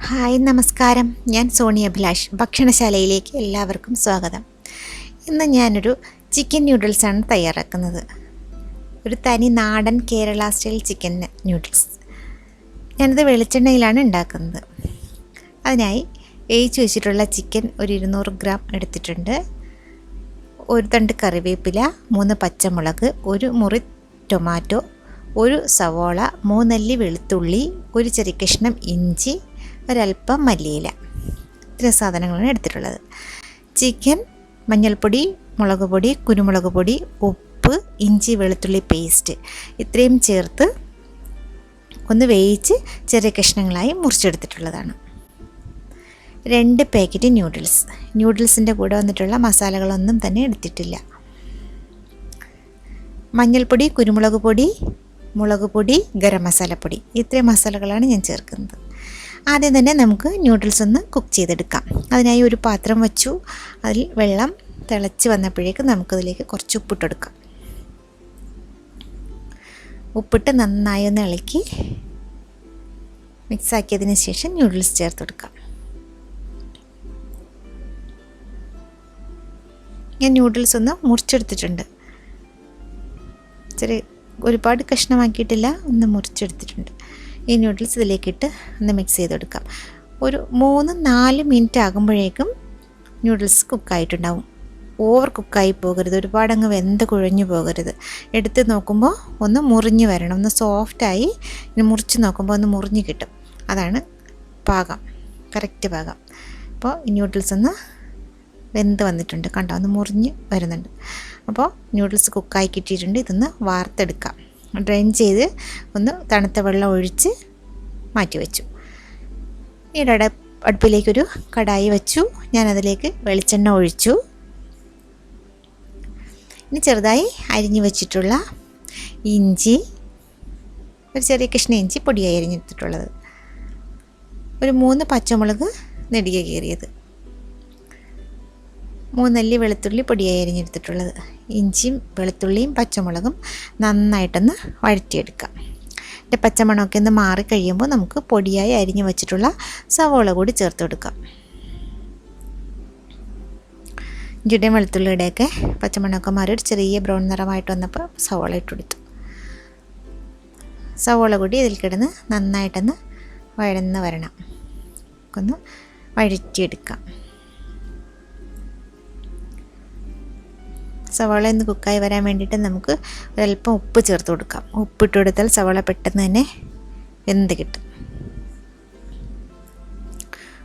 Hi നമസ്കാരം. ഞാൻ Sony Abhilash. ഭക്ഷണശാലയിലേക്ക് എല്ലാവർക്കും സ്വാഗതം. ഇന്ന് ഞാനൊരു ചിക്കൻ ന്യൂഡിൽസാണ് തയ്യാറാക്കുന്നത്. ഒരു തനി നാടൻ കേരള സ്റ്റൈൽ ചിക്കൻ ന്യൂഡിൽസ്. ഞാനിത് വെളിച്ചെണ്ണയിലാണ് ഉണ്ടാക്കുന്നത്. അതിനായി വേവിച്ച് വെച്ചിട്ടുള്ള ചിക്കൻ ഒരു 200 ഗ്രാം എടുത്തിട്ടുണ്ട്. ഒരു തണ്ട് കറിവേപ്പില, 3 പച്ചമുളക്, ഒരു മുറി ടൊമാറ്റോ, ഒരു സവോള, 3 അല്ലി വെളുത്തുള്ളി, ഒരു ചെറിയ കഷ്ണം ഇഞ്ചി, ഒരൽപ്പം മല്ലിയില. ഇത്രയും സാധനങ്ങളാണ് എടുത്തിട്ടുള്ളത്. ചിക്കൻ, മഞ്ഞൾപ്പൊടി, മുളക് പൊടി, കുരുമുളക് പൊടി, ഉപ്പ്, ഇഞ്ചി വെളുത്തുള്ളി പേസ്റ്റ് ഇത്രയും ചേർത്ത് ഒന്ന് വേവിച്ച് ചെറിയ കഷ്ണങ്ങളായി മുറിച്ചെടുത്തിട്ടുള്ളതാണ്. 2 പാക്കറ്റ് ന്യൂഡിൽസിൻ്റെ കൂടെ വന്നിട്ടുള്ള മസാലകളൊന്നും തന്നെ എടുത്തിട്ടില്ല. മഞ്ഞൾപ്പൊടി, കുരുമുളക് പൊടി, മുളക് പൊടി, ഗരം മസാലപ്പൊടി ഇത്രയും മസാലകളാണ് ഞാൻ ചേർക്കുന്നത്. ആദ്യം തന്നെ നമുക്ക് ന്യൂഡിൽസ് ഒന്ന് കുക്ക് ചെയ്തെടുക്കാം. അതിനായി ഒരു പാത്രം വച്ചു. അതിൽ വെള്ളം തിളച്ച് വന്നപ്പോഴേക്ക് നമുക്കതിലേക്ക് കുറച്ച് ഉപ്പിട്ടെടുക്കാം. ഉപ്പിട്ട് നന്നായി ഒന്ന് ഇളക്കി മിക്സാക്കിയതിന് ശേഷം ന്യൂഡിൽസ് ചേർത്തെടുക്കാം. ഞാൻ ന്യൂഡിൽസ് ഒന്ന് മുറിച്ചെടുത്തിട്ടുണ്ട്. ഒരുപാട് കഷ്ണമാക്കിയിട്ടില്ല, ഒന്ന് മുറിച്ചെടുത്തിട്ടുണ്ട്. ഈ ന്യൂഡിൽസ് ഇതിലേക്കിട്ട് ഒന്ന് മിക്സ് ചെയ്തെടുക്കാം. ഒരു 3-4 മിനിറ്റ് ആകുമ്പോഴേക്കും ന്യൂഡിൽസ് കുക്കായിട്ടുണ്ടാവും. ഓവർ കുക്കായി പോകരുത്, ഒരുപാടങ്ങ് വെന്ത് കുഴഞ്ഞു പോകരുത്. എടുത്ത് നോക്കുമ്പോൾ ഒന്ന് മുറിഞ്ഞ് വരണം, ഒന്ന് സോഫ്റ്റായി. മുറിച്ച് നോക്കുമ്പോൾ ഒന്ന് മുറിഞ്ഞ് കിട്ടും. അതാണ് പാകം, കറക്റ്റ് പാകം. അപ്പോൾ ഈ ന്യൂഡിൽസ് ഒന്ന് വെന്ത് വന്നിട്ടുണ്ട്, കണ്ടോ, ഒന്ന് മുറിഞ്ഞ് വരുന്നുണ്ട്. അപ്പോൾ ന്യൂഡിൽസ് കുക്കായി കിട്ടിയിട്ടുണ്ട്. ഇതൊന്ന് വാർത്തെടുക്കാം. ഡ്രെയിൻ ചെയ്ത് ഒന്ന് തണുത്ത വെള്ളം ഒഴിച്ച് മാറ്റി വെച്ചു. ഈയിടെ അടുപ്പിലേക്കൊരു കടായി വെച്ചു. ഞാനതിലേക്ക് വെളിച്ചെണ്ണ ഒഴിച്ചു. ഇനി ചെറുതായി അരിഞ്ഞു വെച്ചിട്ടുള്ള ഇഞ്ചി, ഒരു ചെറിയ കഷ്ണം ഇഞ്ചി പൊടിയായി അരിഞ്ഞെടുത്തിട്ടുള്ളത്, ഒരു 3 പച്ചമുളക് നെടുകെ കീറിയത്, 3 അല്ലി വെളുത്തുള്ളി പൊടിയായി അരിഞ്ഞെടുത്തിട്ടുള്ളത്. ഇഞ്ചിയും വെളുത്തുള്ളിയും പച്ചമുളകും നന്നായിട്ടൊന്ന് വഴറ്റിയെടുക്കാം. ഇതിൻ്റെ പച്ചമണമൊക്കെ ഒന്ന് മാറിക്കഴിയുമ്പോൾ നമുക്ക് പൊടിയായി അരിഞ്ഞു വെച്ചിട്ടുള്ള സവോള കൂടി ചേർത്ത് കൊടുക്കാം. ഇഞ്ചിയുടെയും വെളുത്തുള്ളിയുടെയൊക്കെ പച്ചമണമൊക്കെ മാറി ഒരു ചെറിയ ബ്രൗൺ നിറമായിട്ട് വന്നപ്പോൾ സവോള ഇട്ടുകൊടുത്തു. സവോള കൂടി ഇതിൽ കിടന്ന് നന്നായിട്ടൊന്ന് വഴന്ന് വരണം. ഒന്ന് വഴറ്റിയെടുക്കാം. സവാള ഒന്ന് കുക്കായി വരാൻ വേണ്ടിയിട്ട് നമുക്ക് ഒരല്പം ഉപ്പ് ചേർത്ത് കൊടുക്കാം. ഉപ്പിട്ട് കൊടുത്താൽ സവാള പെട്ടെന്ന് തന്നെ വെന്ത് കിട്ടും.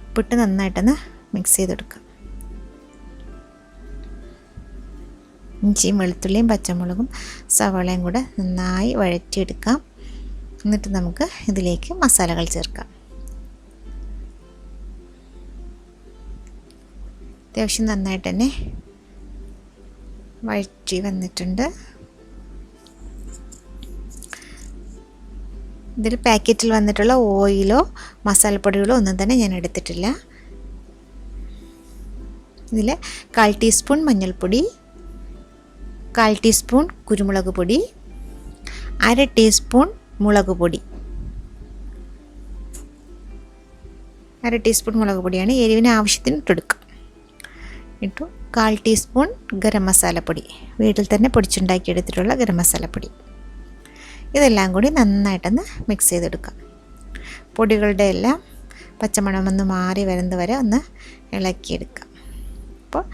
ഉപ്പിട്ട് നന്നായിട്ടൊന്ന് മിക്സ് ചെയ്ത് കൊടുക്കാം. ഇഞ്ചിയും വെളുത്തുള്ളിയും പച്ചമുളകും സവാളയും കൂടെ നന്നായി വഴറ്റിയെടുക്കാം. എന്നിട്ട് നമുക്ക് ഇതിലേക്ക് മസാലകൾ ചേർക്കാം. അത്യാവശ്യം നന്നായിട്ട് തന്നെ വഴറ്റി വന്നിട്ടുണ്ട്. ഇതിൽ പാക്കറ്റിൽ വന്നിട്ടുള്ള ഓയിലോ മസാലപ്പൊടികളോ ഒന്നും തന്നെ ഞാൻ എടുത്തിട്ടില്ല. ഇതിൽ 1/4 ടീസ്പൂൺ മഞ്ഞൾപ്പൊടി, 1/4 ടീസ്പൂൺ കുരുമുളക് പൊടി, 1/2 ടീസ്പൂൺ മുളക് പൊടി, 1/2 ടീസ്പൂൺ മുളക് പൊടിയാണ്. എരിവിന് ആവശ്യത്തിന് ഇട്ടെടുക്കും. ഇട്ടു 1/4 ടീസ്പൂൺ ഗരം മസാലപ്പൊടി, വീട്ടിൽ തന്നെ പൊടിച്ചുണ്ടാക്കിയെടുത്തിട്ടുള്ള ഗരം മസാലപ്പൊടി. ഇതെല്ലാം കൂടി നന്നായിട്ടൊന്ന് മിക്സ് ചെയ്തെടുക്കാം. പൊടികളുടെ എല്ലാം പച്ചമണമൊന്ന് മാറി വരുന്നത് വരെ ഒന്ന് ഇളക്കിയെടുക്കാം. അപ്പോൾ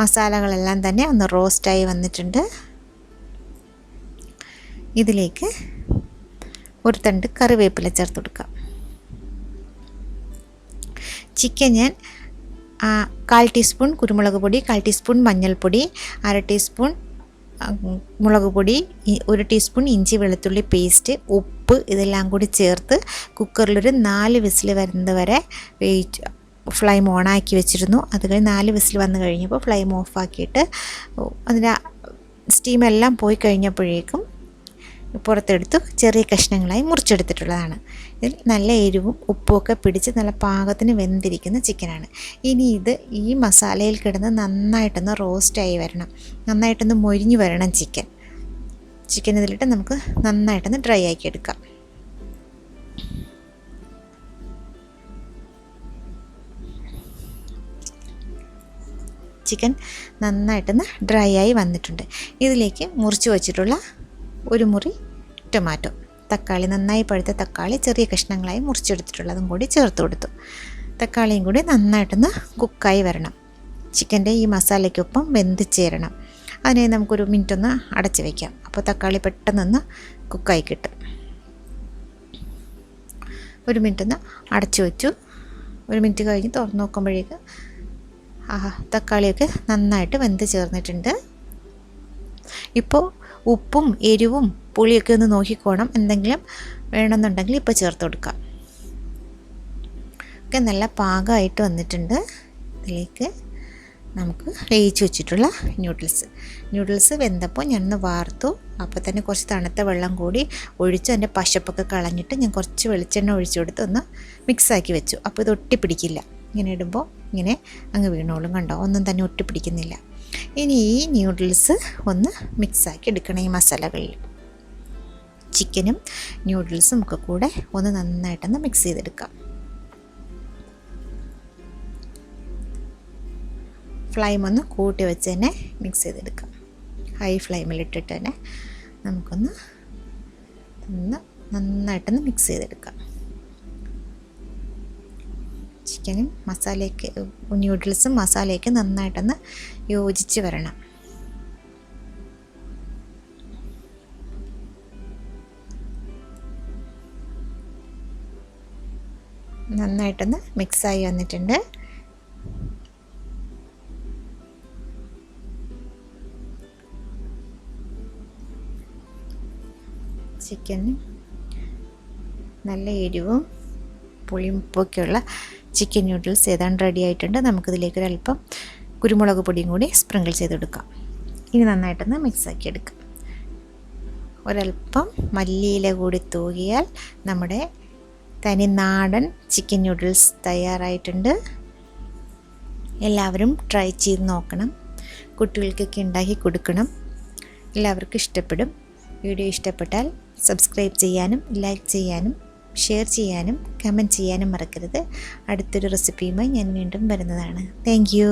മസാലകളെല്ലാം തന്നെ ഒന്ന് റോസ്റ്റായി വന്നിട്ടുണ്ട്. ഇതിലേക്ക് ഒരു തണ്ട് കറിവേപ്പില ചേർത്ത് കൊടുക്കാം. ചിക്കൻ ഞാൻ 1/4 ടീസ്പൂൺ കുരുമുളക് പൊടി, 1/4 ടീസ്പൂൺ മഞ്ഞൾപ്പൊടി, 1/2 ടീസ്പൂൺ മുളക് പൊടി, 1 ടീസ്പൂൺ ഇഞ്ചി വെളുത്തുള്ളി പേസ്റ്റ്, ഉപ്പ് ഇതെല്ലാം കൂടി ചേർത്ത് കുക്കറിലൊരു 4 വിസിൽ വരുന്നത് വരെ വേവിച്ച് ഫ്ലെയിം ഓണാക്കി വെച്ചിരുന്നു. അത് കഴിഞ്ഞ് 4 വിസിൽ വന്നു കഴിഞ്ഞപ്പോൾ ഫ്ലെയിം ഓഫാക്കിയിട്ട് അതിൻ്റെ സ്റ്റീമെല്ലാം പോയി കഴിഞ്ഞപ്പോഴേക്കും പുറത്തെടുത്ത് ചെറിയ കഷ്ണങ്ങളായി മുറിച്ചെടുത്തിട്ടുള്ളതാണ്. ഇതിൽ നല്ല എരിവും ഉപ്പുമൊക്കെ പിടിച്ച് നല്ല പാകത്തിന് വെന്തിരിക്കുന്ന ചിക്കനാണ്. ഇനി ഇത് ഈ മസാലയിൽ കിടന്ന് നന്നായിട്ടൊന്ന് റോസ്റ്റായി വരണം, നന്നായിട്ടൊന്ന് മൊരിഞ്ഞു വരണം ചിക്കൻ ഇതിലിട്ട് നമുക്ക് നന്നായിട്ടൊന്ന് ഡ്രൈ ആക്കി എടുക്കാം. ചിക്കൻ നന്നായിട്ടൊന്ന് ഡ്രൈ ആയി വന്നിട്ടുണ്ട്. ഇതിലേക്ക് മുറിച്ച് വച്ചിട്ടുള്ള ഒരു മുറി ടൊമാറ്റോ, തക്കാളി, നന്നായി പഴുത്ത തക്കാളി ചെറിയ കഷ്ണങ്ങളായി മുറിച്ചെടുത്തിട്ടുള്ളതും കൂടി ചേർത്ത് കൊടുത്തു. തക്കാളിയും കൂടി നന്നായിട്ടൊന്ന് കുക്കായി വരണം. ചിക്കൻ്റെ ഈ മസാലയ്ക്കൊപ്പം വെന്ത് ചേരണം. അതിനെ നമുക്കൊരു മിനിറ്റ് ഒന്ന് അടച്ച് വയ്ക്കാം. അപ്പോൾ തക്കാളി പെട്ടെന്നൊന്ന് കുക്കായി കിട്ടും. ഒരു മിനിറ്റ് ഒന്ന് അടച്ചു വെച്ചു. ഒരു മിനിറ്റ് കഴിഞ്ഞ് തുറന്ന് നോക്കുമ്പോഴേക്ക് തക്കാളിയൊക്കെ നന്നായിട്ട് വെന്ത് ചേർന്നിട്ടുണ്ട്. ഇപ്പോൾ ഉപ്പും എരിവും പുളിയൊക്കെ ഒന്ന് നോക്കിക്കോണം. എന്തെങ്കിലും വേണമെന്നുണ്ടെങ്കിൽ ഇപ്പോൾ ചേർത്ത് കൊടുക്കാം. ഒക്കെ നല്ല പാകമായിട്ട് വന്നിട്ടുണ്ട്. ഇതിലേക്ക് നമുക്ക് വേവിച്ച് വെച്ചിട്ടുള്ള ന്യൂഡിൽസ് വെന്തപ്പോൾ ഞാനൊന്ന് വാർത്തു. അപ്പോൾ തന്നെ കുറച്ച് തണുത്ത വെള്ളം കൂടി ഒഴിച്ച് അതിൻ്റെ പശപ്പൊക്കെ കളഞ്ഞിട്ട് ഞാൻ കുറച്ച് വെളിച്ചെണ്ണ ഒഴിച്ചു കൊടുത്ത് ഒന്ന് മിക്സാക്കി വെച്ചു. അപ്പോൾ ഇത് ഒട്ടിപ്പിടിക്കില്ല. ഇങ്ങനെ ഇടുമ്പോൾ ഇങ്ങനെ അങ്ങ് വീണോളും. കണ്ടോ, ഒന്നും തന്നെ ഒട്ടിപ്പിടിക്കുന്നില്ല. ഇനി ഈ ന്യൂഡിൽസ് ഒന്ന് മിക്സാക്കി എടുക്കണം. ഈ മസാലകളിൽ ചിക്കനും ന്യൂഡിൽസും ഒക്കെ കൂടെ ഒന്ന് നന്നായിട്ടൊന്ന് മിക്സ് ചെയ്തെടുക്കാം. ഫ്ലെയിം ഒന്ന് കൂട്ടി വെച്ച് തന്നെ മിക്സ് ചെയ്തെടുക്കാം. ഹൈ ഫ്ലെയിമിലിട്ടിട്ട് തന്നെ നമുക്കൊന്ന് നന്നായിട്ടൊന്ന് മിക്സ് ചെയ്തെടുക്കാം. ചിക്കനും മസാലയൊക്കെ ന്യൂഡിൽസും മസാലയൊക്കെ നന്നായിട്ടൊന്ന് യോജിച്ച് വരണം. നന്നായിട്ടൊന്ന് മിക്സായി വന്നിട്ടുണ്ട്. ചിക്കന് നല്ല എരിവും പുളിയും ഉപ്പൊക്കെയുള്ള ചിക്കൻ ന്യൂഡിൽസ് ഏതാണ്ട് റെഡി ആയിട്ടുണ്ട്. നമുക്കിതിലേക്ക് ഒരല്പം കുരുമുളക് പൊടിയും കൂടി സ്പ്രിങ്കിൾ ചെയ്തെടുക്കാം. ഇനി നന്നായിട്ടൊന്ന് മിക്സാക്കി എടുക്കാം. ഒരല്പം മല്ലിയില കൂടി തൂകിയാൽ നമ്മുടെ തനി നാടൻ ചിക്കൻ ന്യൂഡിൽസ് തയ്യാറായിട്ടുണ്ട്. എല്ലാവരും ട്രൈ ചെയ്ത് നോക്കണം. കുട്ടികൾക്കൊക്കെ ഉണ്ടാക്കി കൊടുക്കണം. എല്ലാവർക്കും ഇഷ്ടപ്പെടും. വീഡിയോ ഇഷ്ടപ്പെട്ടാൽ സബ്സ്ക്രൈബ് ചെയ്യാനും ലൈക്ക് ചെയ്യാനും ഷെയർ ചെയ്യാനും കമൻറ്റ് ചെയ്യാനും മറക്കരുത്. അടുത്തൊരു റെസിപ്പിയുമായി ഞാൻ വീണ്ടും വരുന്നതാണ്. Thank you.